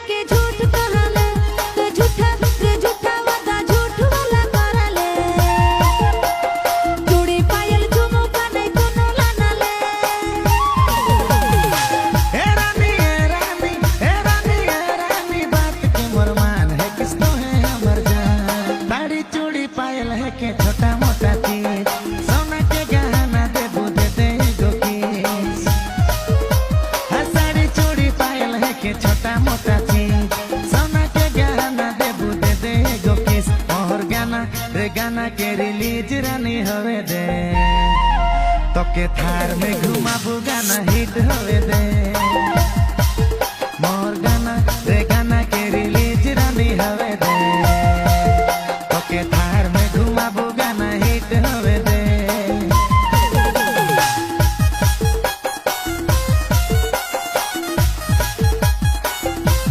के झूठ कहले ते झूठा वादा झूठ वाला करले चूड़ी पायल झुमका नहीं कोनो लानले ए रानी बात के मोर मान है किसको है हमर जान साड़ी चूड़ी पायल है के छोटा मोटा चीज सोना के गहना दे बुदे दे गो किस साड़ी चूड़ी पायल है के छोटा मोटा चीज सोना के गहना दे बुदे दे गो किस और गाना के रिलीज रानी होवे दे तो के थार में घुमाबू गाना हिट होवे दे।